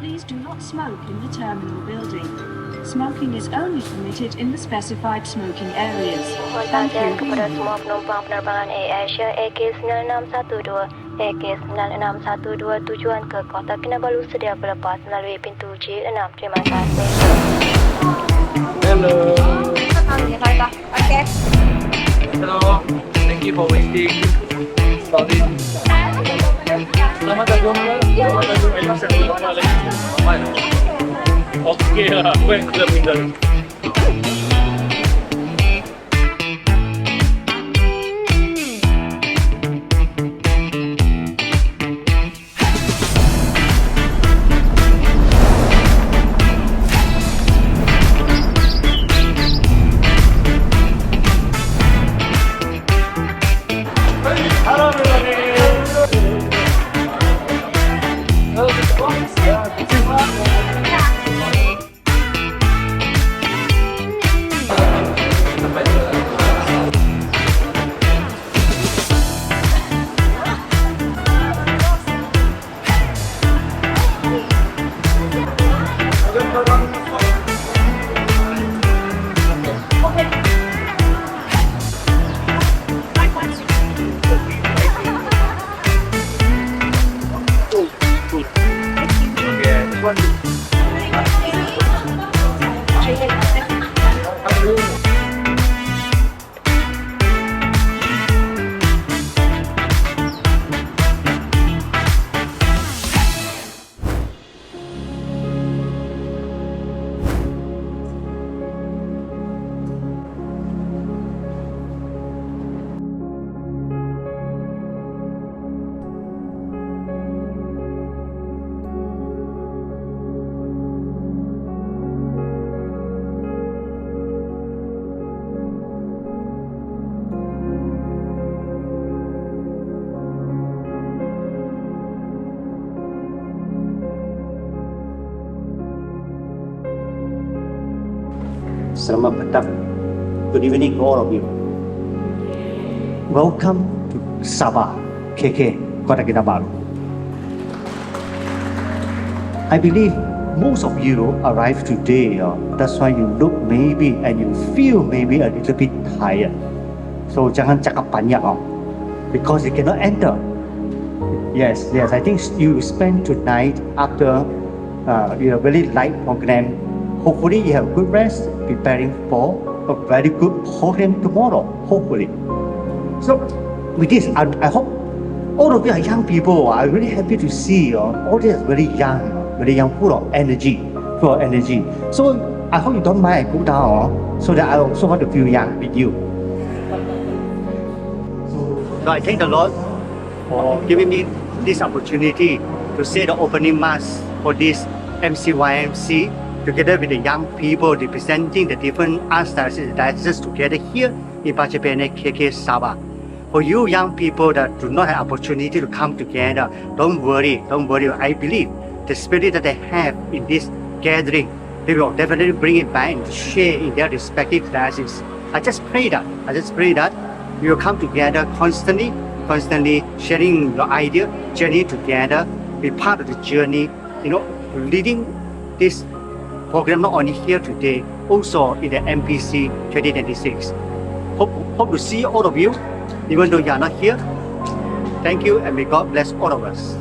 Please do not smoke in the terminal building. Smoking is only permitted in the specified smoking areas. Mohon Thank perhatian you. kepada semua penumpang penerbangan AirAsia EK9612, EK9612 tujuan ke Kota Kinabalu sedia berlepas melalui pintu G6. Terima kasih. Hello. Okay. Hello. Thank you for waiting. Sorry. Selamat datang. Selamat datang. Oke lah, gue yang sudah tinggal. Halo, Selamat petang. Good evening, all of you. Welcome to Sabah, KK, Kota Kinabalu. I believe most of you arrived today. That's why you look maybe and you feel maybe a little bit tired. So jangan cakap banyak because you cannot enter. Yes. I think you spend tonight after a very light program. Hopefully you have good rest, preparing for a very good program tomorrow, hopefully. So with this, I hope all of you are young people. I'm really happy to see all this very young, full of energy. So I hope you don't mind I go down so that I also want to feel young with you. So I thank the Lord for giving me this opportunity to say the opening mass for this MCYMC. Together with the young people representing the different arts dioceses together here in Pachapene KK Sabah. For you young people that do not have opportunity to come together, don't worry. I believe the spirit that they have in this gathering, they will definitely bring it back and share in their respective dioceses. I just pray that we will come together constantly sharing your idea, journey together, be part of the journey, leading this program not only here today, also in the MPC 2026. Hope to see all of you, even though you are not here. Thank you, and may God bless all of us.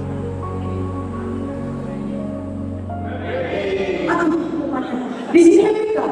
Di sini Amerika.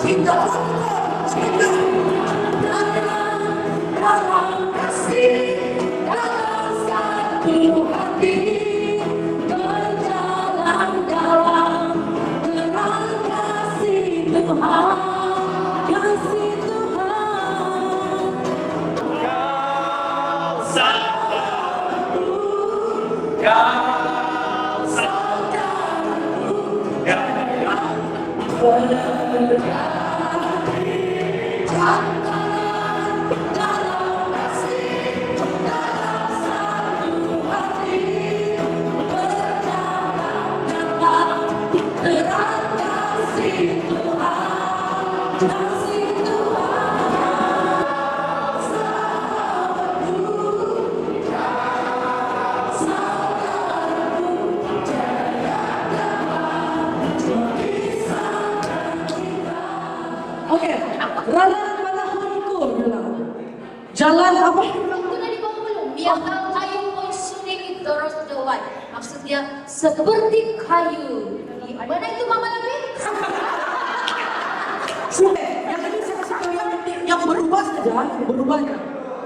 Cinta kasih dalam satu hati. Oke, Ralan panahonku bilang. Jalan apa? Aku tadi bangun belum? Biar kayu konsumen terus doai. Maksudnya seperti kayu. Di mana itu Mama Nabi? Yang ini saya kasih tahu yang berubah saja, berubahnya.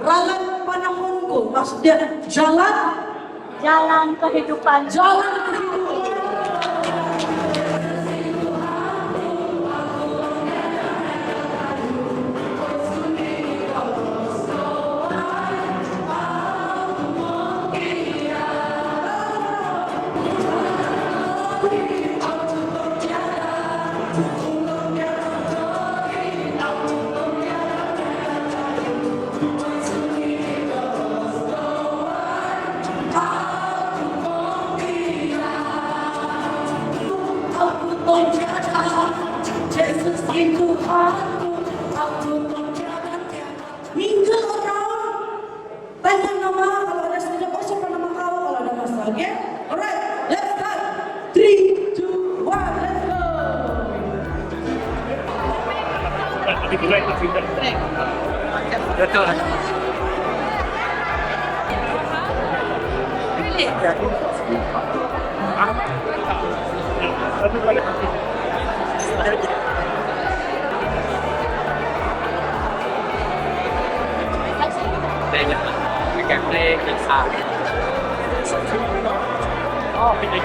Ralan panahonku, maksudnya Jalan kehidupan. jalan kehidupan. Yesus itu aku menjaga dia. Minggu orang tanya nama, kalau ada sudah siapa nama kau, kalau ada masalah, oke? Alright, let's start. 3, 2, 1, let's go. Tapi kita itu tidak. Betul. We can play guitar. Oh, kita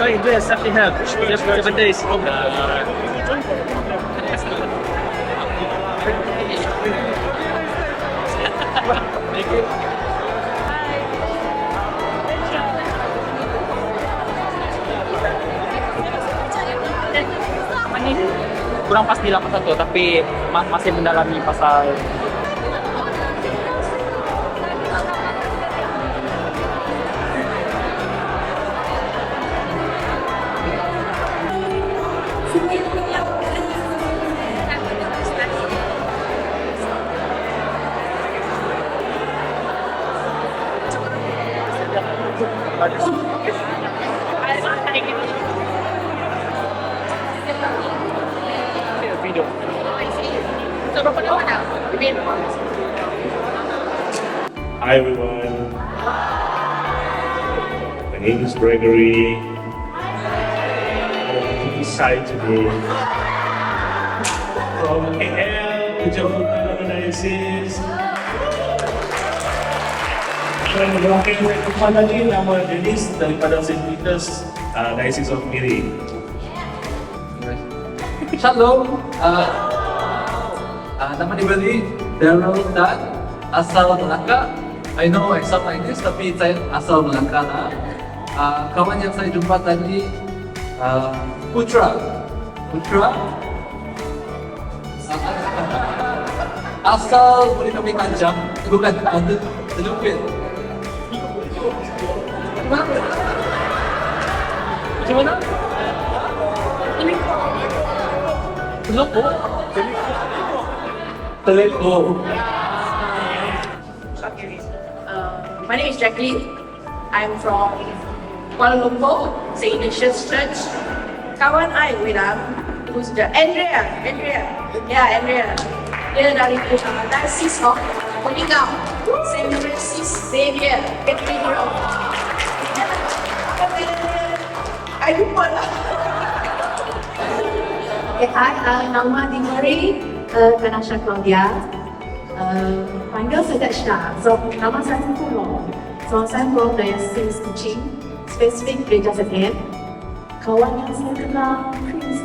enjoy something help. Just for 7 days. Thank you. Kurang pasti lah pasal itu, tapi masih mendalami pasal Video. Hi everyone. My name is Gregory. I'm excited today. From KL, Jakarta Diocese. Dan berakhir lagi nama Dennis daripada St. Peter's Diocese of Miri. Shalom. Nama diberi Daryl Dan, asal Melaka. I know I sound like this, tapi saya asal Melaka lah. Kawan yang saya jumpa tadi, Putra, asal boleh kami kanjang, bukan Telukit. Macam mana? Teleko. My name is Jacqueline. I'm from Kuala Lumpur, St. Ignatius Church. Kawan I, William, who's the Andrea. Andrea. Dia dari Diocese of Meningau, St. Francis Xavier Cathedral. I lupa lah. Hi, nama Dimari Kanasha Claudia. Panggil saya Shah. So, nama saya Pulo. So, saya from Diocese Kuching, spesifik Gereja Sekian. kawan yang saya kenal, Chris.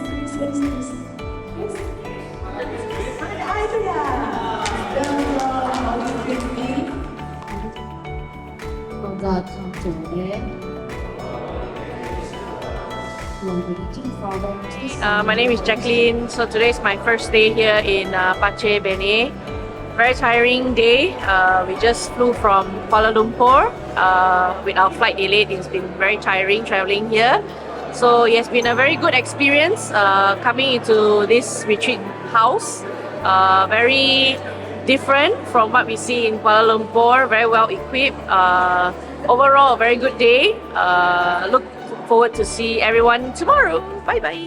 Ada itu ya. My name is Jacqueline. So today is my first day here in Pache, Benin. Very tiring day. We just flew from Kuala Lumpur. With our flight delayed, it's been very tiring traveling here. So it has been a very good experience coming into this retreat house. Very different from what we see in Kuala Lumpur. Very well equipped. Overall, a very good day. Look forward to see everyone tomorrow. Bye bye.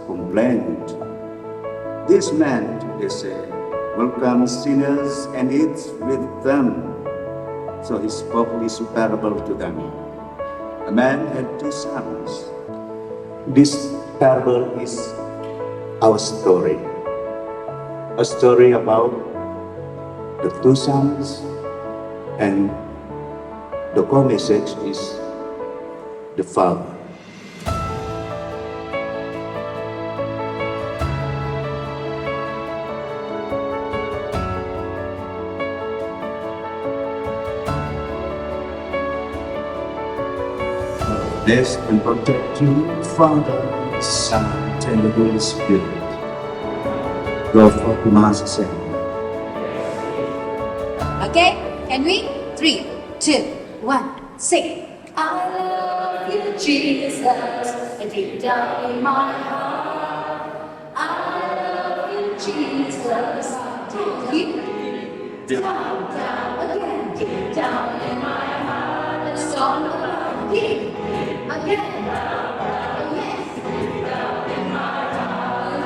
Complained. This man, they say, welcomes sinners and eats with them. So he spoke this parable to them. A man had 2 sons. This parable is our story. A story about the 2 sons, and the core message is the father. Bless and protect you, Father, Son, and the Holy Spirit. Go for Mass Saint. Okay, can we? 3, 2, 1, sing. I love you, Jesus, and deep down in my heart. I love you, Jesus, deep down, again, deep down in my heart. The song of love, deep again. Yes, deep down in my heart.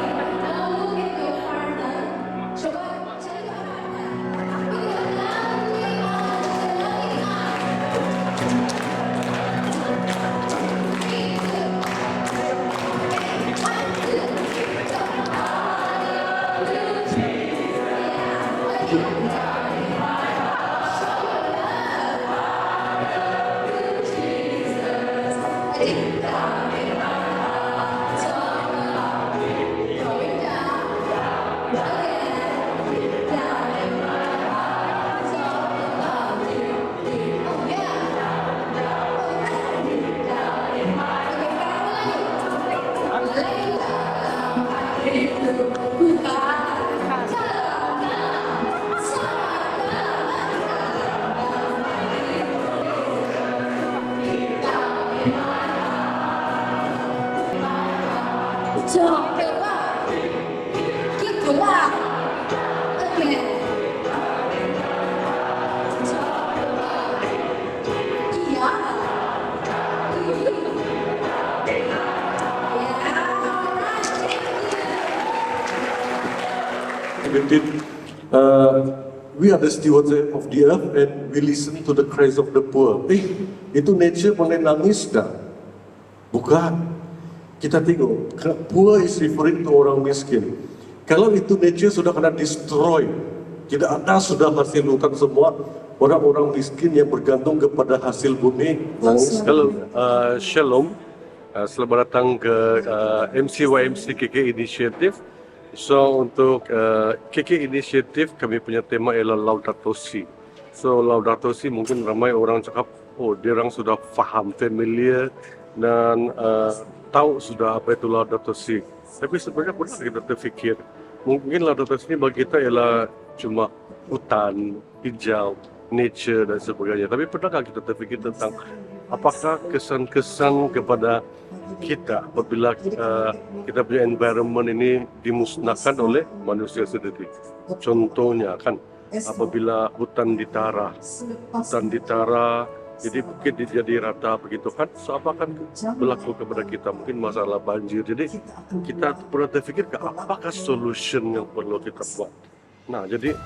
Now look at your partner. Coba cari your partner. We are the stewards of the earth and we listen to the cries of the poor. Itu nature boleh nangis dah? Bukan. Kita tengok, poor is referring to orang miskin. Kalau itu nature sudah kena destroy, tidak ada sudah hasil hutan semua, orang-orang miskin yang bergantung kepada hasil bumi nangis. Hello, Shalom. Selamat datang ke MCYMC KK Initiative. So untuk KK Initiative kami punya tema ialah Laudato Si. So Laudato Si mungkin ramai orang cakap, oh dia orang sudah faham, familiar dan tahu sudah apa itu Laudato Si. Tapi sebenarnya pernah kita terfikir, mungkin Laudato Si bagi kita ialah cuma hutan, hijau, nature dan sebagainya. Tapi pernahkah kita terfikir tentang apakah kesan-kesan kepada kita apabila kita punya environment ini dimusnahkan oleh manusia sendiri. Contohnya kan apabila hutan ditara Jadi mungkin jadi rata begitu kan, so apa akan berlaku kepada kita, mungkin masalah banjir. Jadi kita pernah terfikir apakah solution yang perlu kita buat. Nah, jadi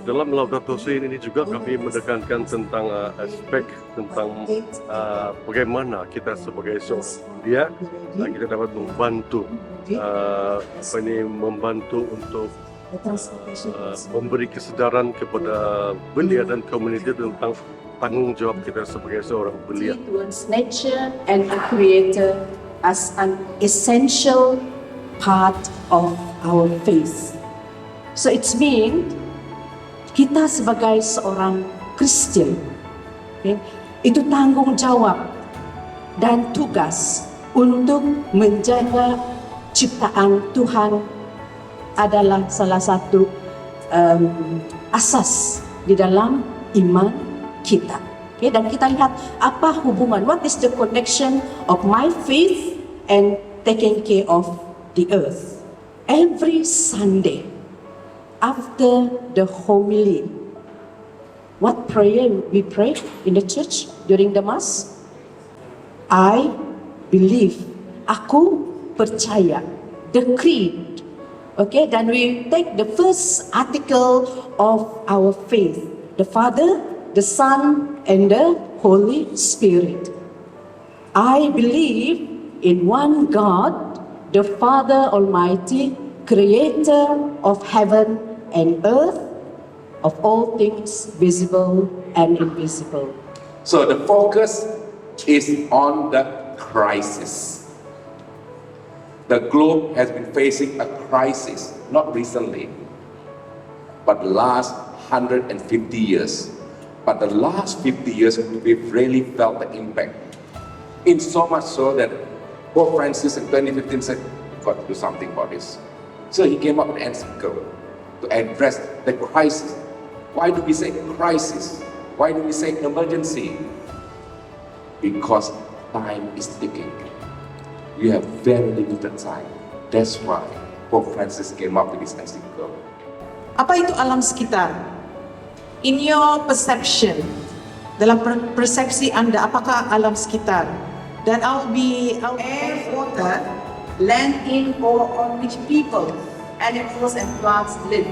dalam Laudato Si ini juga kami menekankan tentang aspek tentang bagaimana kita sebagai seorang kita dapat membantu membantu untuk memberi kesedaran kepada belia dan komuniti tentang tanggung jawab kita sebagai seorang belia. Towards nature and the creator as an essential part of our faith. So it's mean kita sebagai seorang Kristen, okay, itu tanggung jawab dan tugas untuk menjaga ciptaan Tuhan adalah salah satu asas di dalam iman kita. Okay, dan kita lihat apa hubungan, what is the connection of my faith and taking care of the earth. Every Sunday, after the homily, what prayer we pray in the church during the Mass? I believe, aku percaya, the creed. Okay, then we take the first article of our faith, the Father, the Son, and the Holy Spirit. I believe in one God, the Father Almighty, creator of heaven and earth, of all things visible and invisible. So the focus is on the crisis. The globe has been facing a crisis, not recently, but the last 150 years. But the last 50 years, we've really felt the impact. In so much so that Pope Francis in 2015 said, we've got to do something about this. So he came up with an encyclical to address the crisis. Why do we say crisis? Why do we say emergency? Because time is ticking. You have very limited time. That's why Pope Francis came up with this encyclical. Apa itu alam sekitar? In your perception, dalam persepsi Anda, apakah alam sekitar? Dan air, water, land in or on which people, animals and plants live.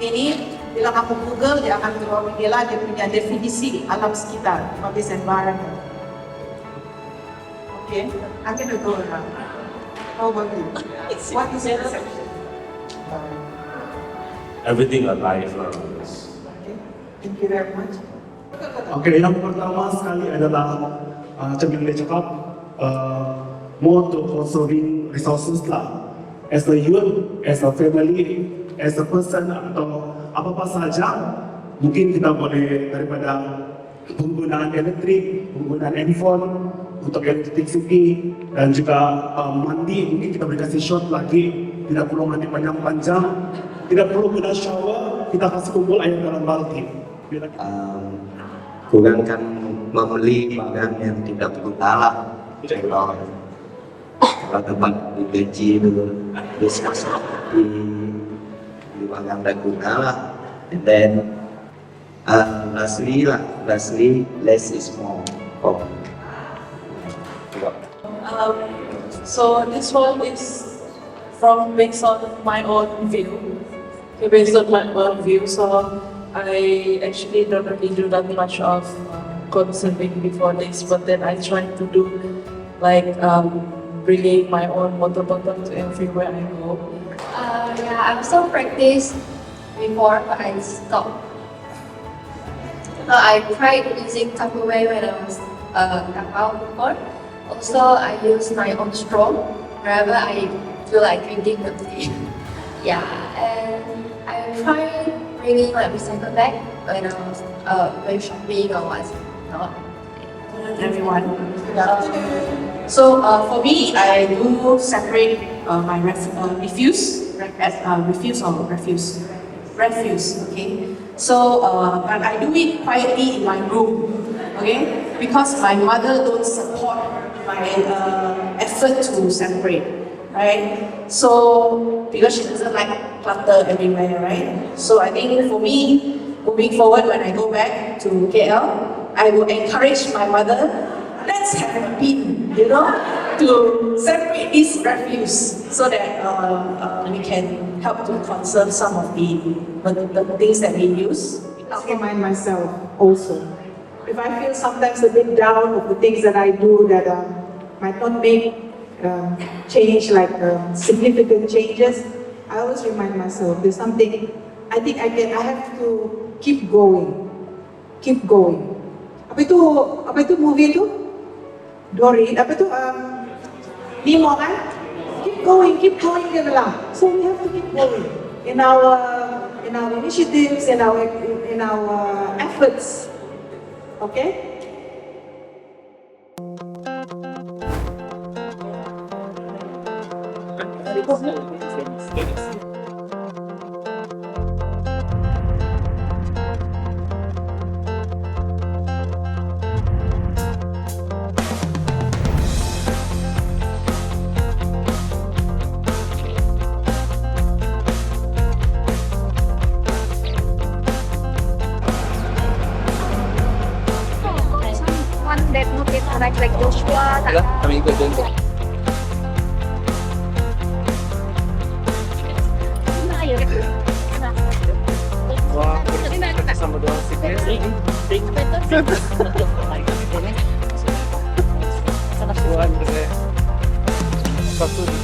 Ini bila kamu Google, dia akan keluar dia punya definisi alam sekitar, of this environment. Okay, I'm gonna go around. How about you? What is your perception? Everything alive around us. Okay, thank you very much. Okay, yang pertama sekali adalah macam yang dia cakap, more to conserving resources lah. As a youth, as a family, as a person atau apa-apa saja, mungkin kita boleh daripada penggunaan elektrik, penggunaan handphone untuk electricity dan juga mandi, mungkin kita boleh kasih short lagi, tidak perlu mandi panjang-panjang, tidak perlu guna shower, kita kasih kumpul air dalam balti. Kurangkan membeli barang yang tidak berguna. Contoh, kalau tempat digaji diskus di barang tak guna lah. And then lastly, less is more. So this one is based on my own view. Okay, based on my own view, so I actually don't really do that much of conserving before this, but then I try to do like bringing my own water bottle to everywhere I go. Yeah, I also practiced before, but I stopped. I tried using Tupperware when I was out before. Also, I use my own straw wherever I feel like drinking the tea. Yeah, and I tried bringing like recycle bag when I was going shopping or whatnot. Everyone. So for me, I do separate my refuse. Okay. So but I do it quietly in my room. Okay, because my mother don't support my effort to separate. Right. So because she doesn't like clutter everywhere. Right. So I think for me, moving forward, when I go back to KL, I will encourage my mother, let's have a bin, to separate this refuse so that we can help to conserve some of the things that we use. I remind myself also. If I feel sometimes a bit down of the things that I do that might not make change, like significant changes, I always remind myself there's something I think I have to keep going. Keep going. Apa itu movie itu? Dory, apa itu? Nemo kan? Keep going dia bilang. So we have to keep going in our initiatives, in our efforts. Okay? One that mungkin like Joshua. Kami ikut dulu. Wah, sama doang siklus. Tuhan deh. Satu di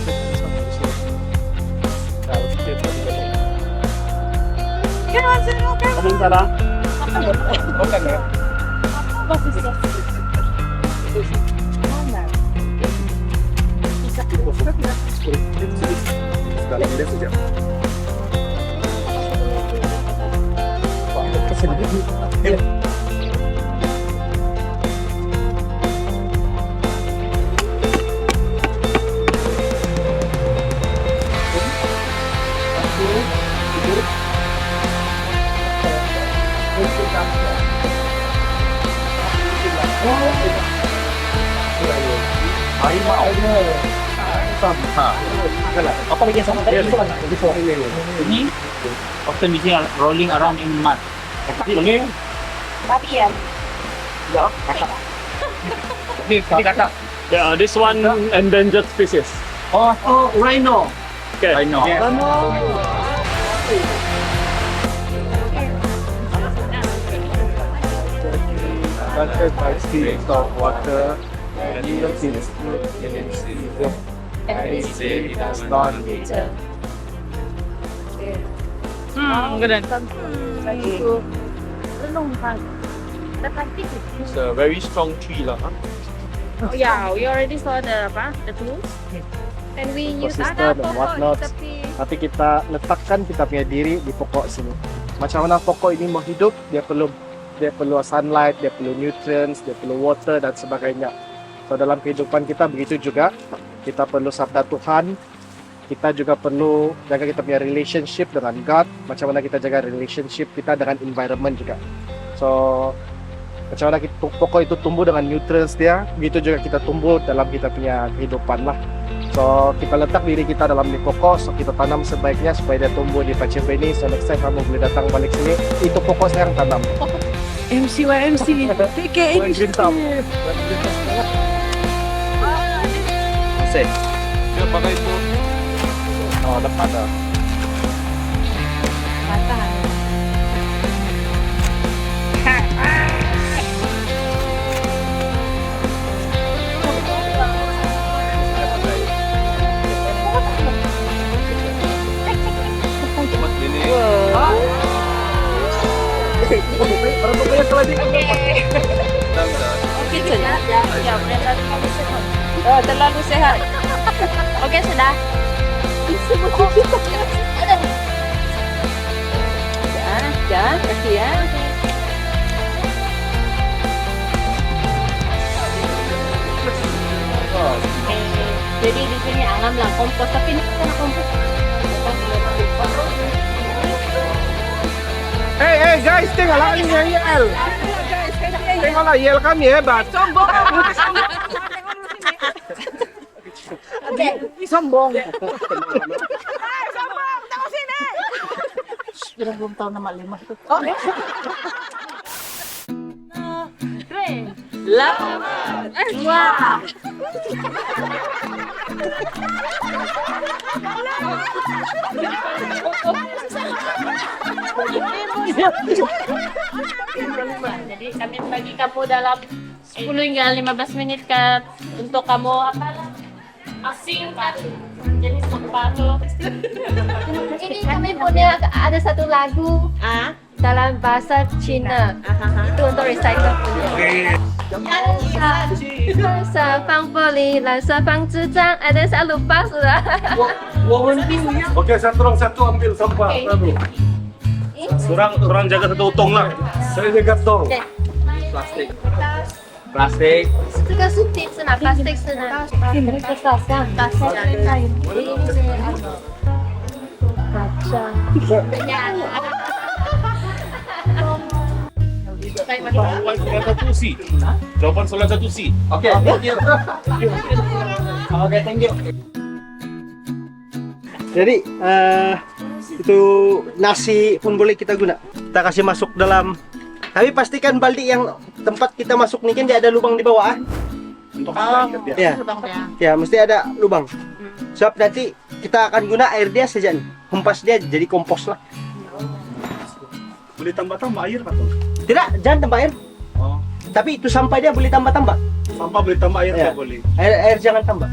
Apa lagi yang sama tadi? Ini often we see rolling around in mud. Lagi? Tapi ya. Ya, kakak. Ini kakak. Yeah, this one endangered species. Oh, rhino. Okay. Rhino. Affected by streams of water and lives in its season. And it does not nature. Ganun. It's a very strong tree lah. Oh yeah, we already saw the tools. And we use Ecosystem and whatnot. Tapi kita letakkan kita punya diri di pokok sini. Macam mana pokok ini mau hidup, dia perlu sunlight, dia perlu nutrients, dia perlu water dan sebagainya. So dalam kehidupan kita begitu juga, kita perlu sabda Tuhan, kita juga perlu jaga kita punya relationship dengan God, macam mana kita jaga relationship kita dengan environment juga. So macam mana pokok itu tumbuh dengan nutrients dia, begitu juga kita tumbuh dalam kita punya kehidupan lah. So kita letak diri kita dalam di pokok, so kita tanam sebaiknya supaya dia tumbuh di Pacific ini. So next time kamu boleh datang balik sini, itu pokok saya yang tanam. MCYMC, KK Initiative. Masih. Dia pakai itu. Oh, depan dah. Oke, sudah. Ya, terlalu sehat. Oke, sudah. Jangan, kasih ya. Jadi di sini alam lah kompos, tapi ini bukan kompos. Hey guys, tengoklah ini yang Yel. Tengoklah Yel kami hebat. Sombong. Oke, sombong. Sombong, tengok sini. Sudah belum tahu nama 5 itu. Oh. Wah. Jadi kami bagi kamu dalam 10 hingga 15 menit untuk kamu asing kan jenis apa tuh. Ini kami punya ada satu lagu dalam bahasa Cina. Itu untuk recycle punya. Lansa fang beli, lansa fang zizang. Ada saya lupa sudah. Oke, satu ambil sampah. Orang jaga satu tong lah. Saya jaga tong. Plastik. Plastik. 这个是纸是拿 plastic 是拿 plastic 打上来。Jawaban soalan satu C. Jawaban soalan satu C. Oke, thank you. Oke, thank you. Jadi itu nasi pun boleh kita guna. Kita kasih masuk dalam. Tapi pastikan baldi yang tempat kita masuk nih kan dia ada lubang di bawah. Untuk ya. Ya, mesti ada lubang. Sebab nanti kita akan guna air dia saja nih. Hempas dia jadi kompos lah. Boleh tambah-tambah air atau? Tidak, jangan tambah air. Oh. Tapi itu sampah dia boleh tambah-tambah. Sampah boleh tambah air Ya. tak boleh. Air jangan tambah.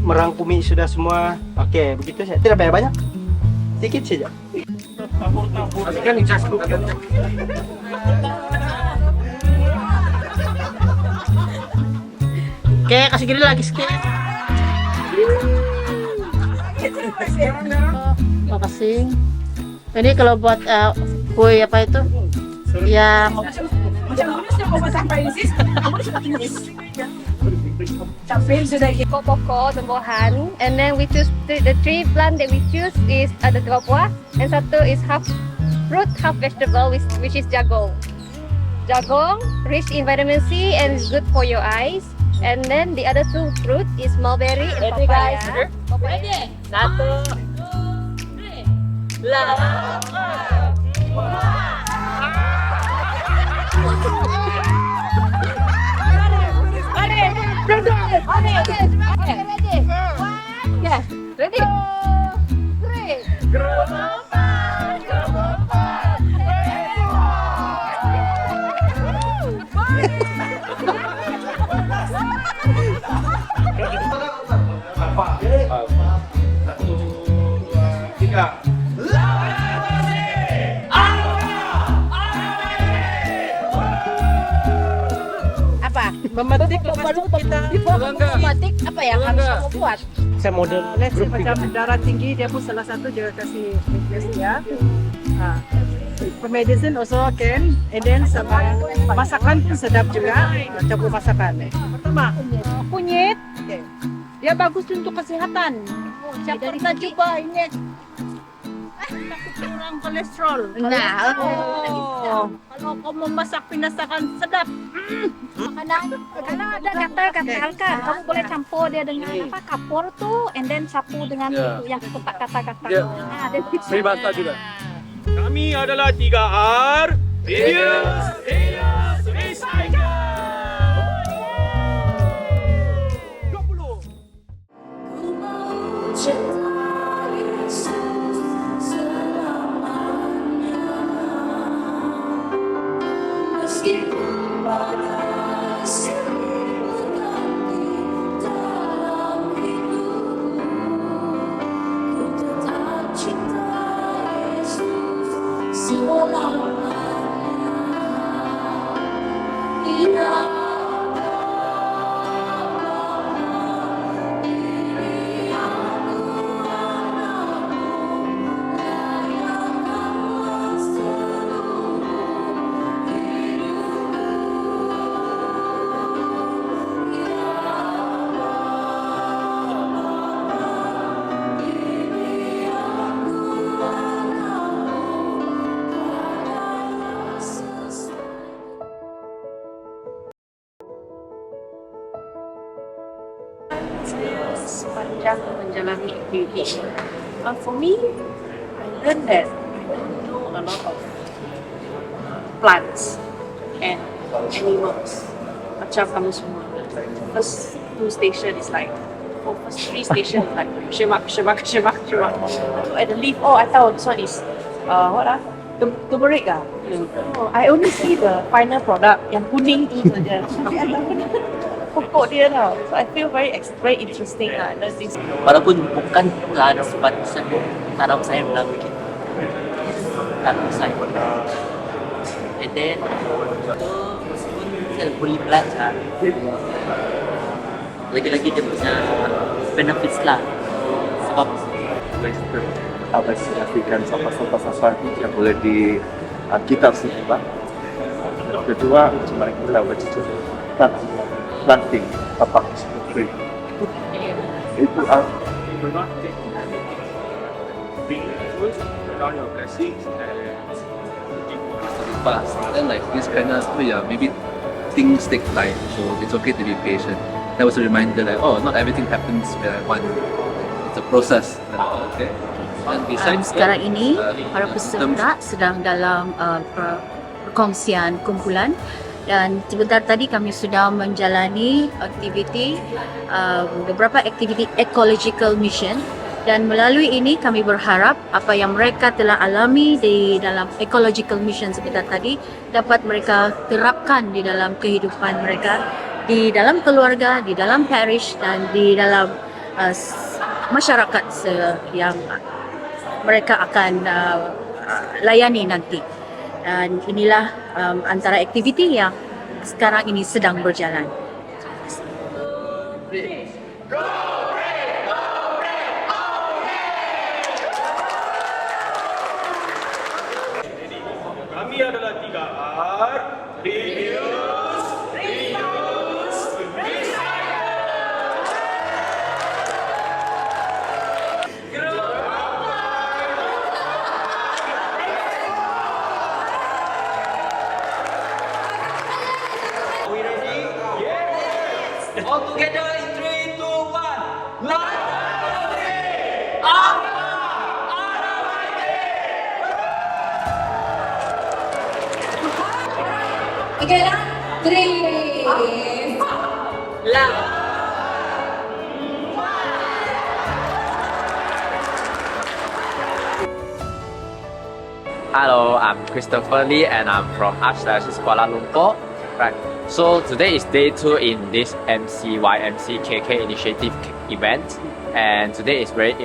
Merangkumi sudah semua. Oke, begitu saja. Tidak banyak. Sedikit saja. Tabur-tabur. Kan dicas dulu. Oke, kasih gini lagi sedikit. Makasih. Ini kalau buat kue apa itu? Ya. Pokok tumbuhan, and then we choose the three plant that we choose is ada 2 buah, and satu is half fruit, half vegetable, which is jagung. Jagung rich in vitamin C and is good for your eyes. And then the other 2 fruit is mulberry and Ready, papaya. guys? Ready? 1, 2, 3. apa? Memetik kita. Memetik apa ya harus kamu buat? Saya model Let's say grup macam juga. darah tinggi dia pun salah satu dia kasih replace ya. For medicine also can, and then sama masakan pun sedap juga. Campur masakan. Pertama, Kunyit. Dia bagus untuk kesehatan. Siapa pernah coba ini? Kurang kolesterol. Nah, Kalau kamu masak pinasakan sedap. karena ada gatal-gatal kan, kamu boleh campur dia dengan apa kapur tuh, and then sapu dengan Ya. itu yang kotak kata-kata. Ya. Nah, ada Peribahasa juga. Kami adalah 3R. Reduce, recycle. Sepanjang menjalani activity. For me, I learned that I don't know a lot of plants and animals. macam kamu semua. First 2 station is like, first 3 station is like shemak. At the lift, I thought this one is turmeric ah. Oh, I only see the final product yang kuning tu saja. Tapi I tak kenal pokok dia tau. So I feel very interesting lah. There's this. Walaupun bukan ada sepatutnya tanam saya melalui kita. Tanam saya. And then saya boleh belajar. Lagi-lagi dia punya benefits lah. Sebab apa signifikan sampah-sampah yang boleh di kitab sini, Pak. Kedua, cuma kita baca planting tapak tree. Itu fast. Then like this kind of maybe things take time, so it's okay to be patient. That was a reminder that not everything happens when I want. It's a process. Okay. And besides sekarang ini para peserta sedang dalam perkongsian kumpulan dan sebentar tadi kami sudah menjalani aktiviti beberapa aktiviti ecological mission dan melalui ini kami berharap apa yang mereka telah alami di dalam ecological mission sebentar tadi dapat mereka terapkan di dalam kehidupan mereka, di dalam keluarga, di dalam parish dan di dalam masyarakat yang mereka akan layani nanti. Dan inilah antara aktiviti yang sekarang ini sedang berjalan. Kami adalah 3R, reuse, all together in 3, 2, 1. Okay lah. 3, 4. Hello, I'm Christopher Lee and I'm from Archdiocese Kuala Lumpur. Right. So today is day 2 in this MCYMC KK initiative event, and today is very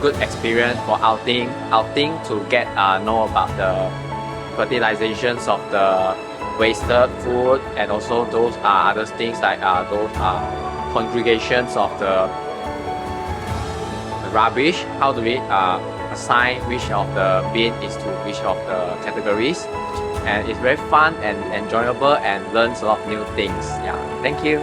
good experience for outing to get know about the fertilizations of the wasted food and also those other things like those congregations of the rubbish. How do we assign which of the bin is to which of the categories? And it's very fun and enjoyable and learns a lot of new things. Yeah, thank you.